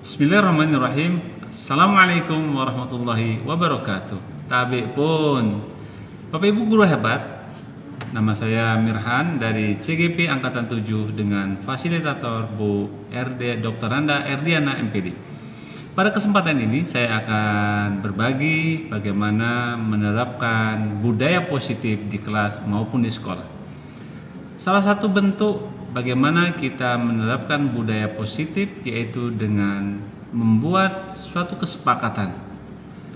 Bismillahirrahmanirrahim. Assalamualaikum warahmatullahi wabarakatuh. Tabi pun, Bapak Ibu guru hebat, nama saya Mirhan dari CGP Angkatan 7 dengan fasilitator Bu RD Dr. Randa Erdiana MPD. Pada kesempatan ini saya akan berbagi bagaimana menerapkan budaya positif di kelas maupun di sekolah. Salah satu bentuk bagaimana kita menerapkan budaya positif yaitu dengan membuat suatu kesepakatan.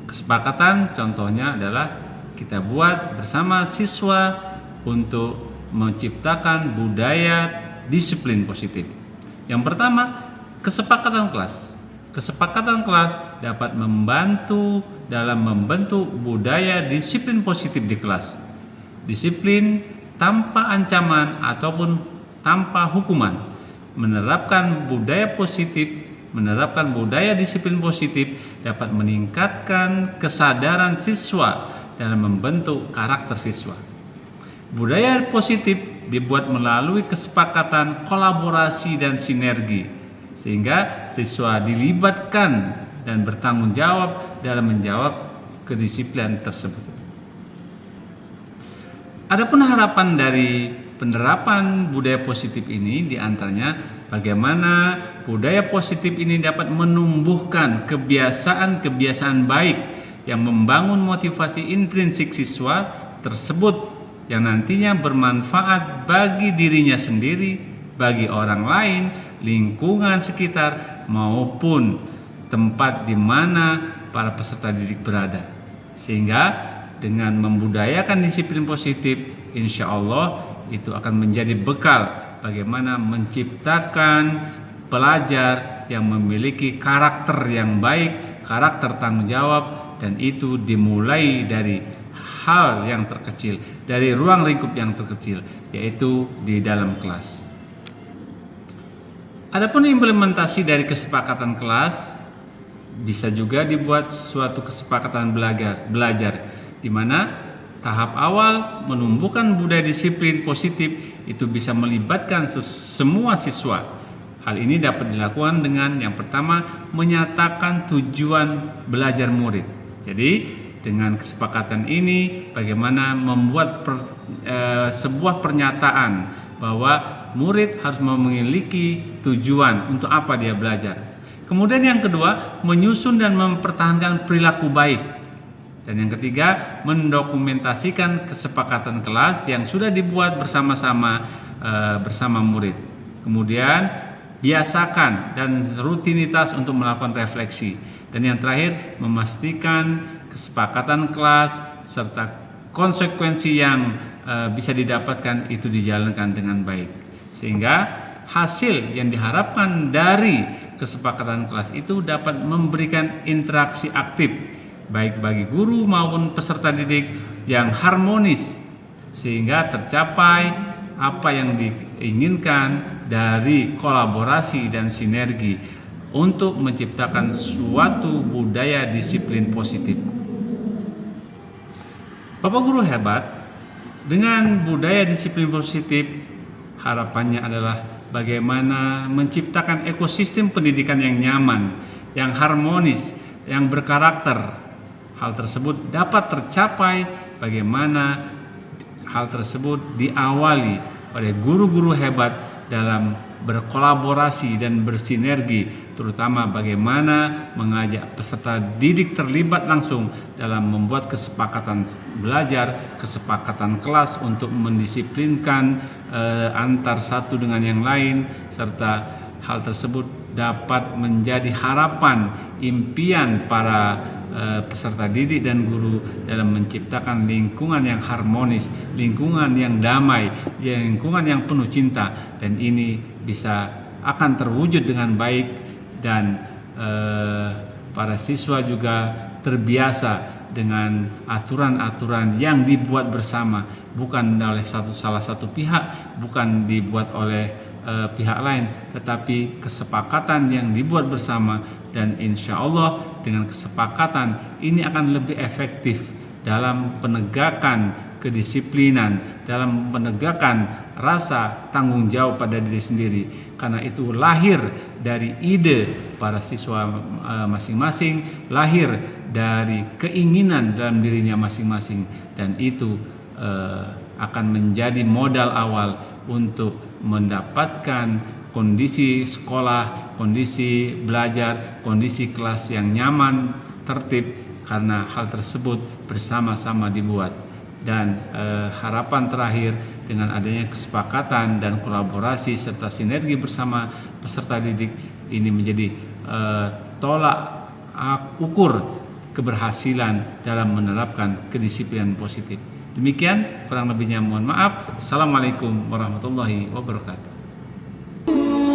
Kesepakatan contohnya adalah kita buat bersama siswa untuk menciptakan budaya disiplin positif. Yang pertama, kesepakatan kelas. Kesepakatan kelas dapat membantu dalam membentuk budaya disiplin positif di kelas. Disiplin tanpa ancaman ataupun tanpa hukuman, menerapkan budaya positif, menerapkan budaya disiplin positif dapat meningkatkan kesadaran siswa dalam membentuk karakter siswa. Budaya positif dibuat melalui kesepakatan, kolaborasi dan sinergi, sehingga siswa dilibatkan dan bertanggung jawab dalam menjawab kedisiplinan tersebut. Adapun harapan dari penerapan budaya positif ini diantaranya bagaimana budaya positif ini dapat menumbuhkan kebiasaan-kebiasaan baik yang membangun motivasi intrinsik siswa tersebut yang nantinya bermanfaat bagi dirinya sendiri, bagi orang lain, lingkungan sekitar maupun tempat di mana para peserta didik berada. Sehingga dengan membudayakan disiplin positif, insya Allah itu akan menjadi bekal bagaimana menciptakan pelajar yang memiliki karakter yang baik, karakter tanggung jawab, dan itu dimulai dari hal yang terkecil, dari ruang lingkup yang terkecil, yaitu di dalam kelas. Adapun implementasi dari kesepakatan kelas bisa juga dibuat suatu kesepakatan belajar di mana tahap awal menumbuhkan budaya disiplin positif itu bisa melibatkan semua siswa. Hal ini dapat dilakukan dengan yang pertama menyatakan tujuan belajar murid. Jadi dengan kesepakatan ini bagaimana membuat sebuah pernyataan bahwa murid harus memiliki tujuan untuk apa dia belajar. Kemudian yang kedua, menyusun dan mempertahankan perilaku baik. Dan yang ketiga, mendokumentasikan kesepakatan kelas yang sudah dibuat bersama-sama bersama murid. Kemudian biasakan dan rutinitas untuk melakukan refleksi. Dan yang terakhir, memastikan kesepakatan kelas serta konsekuensi yang bisa didapatkan itu dijalankan dengan baik. Sehingga hasil yang diharapkan dari kesepakatan kelas itu dapat memberikan interaksi aktif baik bagi guru maupun peserta didik yang harmonis sehingga tercapai apa yang diinginkan dari kolaborasi dan sinergi untuk menciptakan suatu budaya disiplin positif. Bapak guru hebat, dengan budaya disiplin positif harapannya adalah bagaimana menciptakan ekosistem pendidikan yang nyaman, yang harmonis, yang berkarakter. Hal tersebut dapat tercapai bagaimana hal tersebut diawali oleh guru-guru hebat dalam berkolaborasi dan bersinergi, terutama bagaimana mengajak peserta didik terlibat langsung dalam membuat kesepakatan belajar, kesepakatan kelas untuk mendisiplinkan antar satu dengan yang lain, serta hal tersebut dapat menjadi harapan, impian para peserta didik dan guru dalam menciptakan lingkungan yang harmonis, lingkungan yang damai, lingkungan yang penuh cinta, dan ini bisa akan terwujud dengan baik dan para siswa juga terbiasa dengan aturan-aturan yang dibuat bersama, bukan oleh salah satu pihak, bukan dibuat oleh pihak lain, tetapi kesepakatan yang dibuat bersama. Dan insya Allah dengan kesepakatan ini akan lebih efektif dalam penegakan kedisiplinan dalam menegakkan rasa tanggung jawab pada diri sendiri, karena itu lahir dari ide para siswa masing-masing, lahir dari keinginan dalam dirinya masing-masing, dan itu akan menjadi modal awal untuk mendapatkan kondisi sekolah, kondisi belajar, kondisi kelas yang nyaman, tertib, karena hal tersebut bersama-sama dibuat. Dan harapan terakhir, dengan adanya kesepakatan dan kolaborasi serta sinergi bersama peserta didik, ini menjadi tolak ukur keberhasilan dalam menerapkan kedisiplinan positif. Demikian, kurang lebihnya mohon maaf. Assalamualaikum warahmatullahi wabarakatuh. Mm-hmm.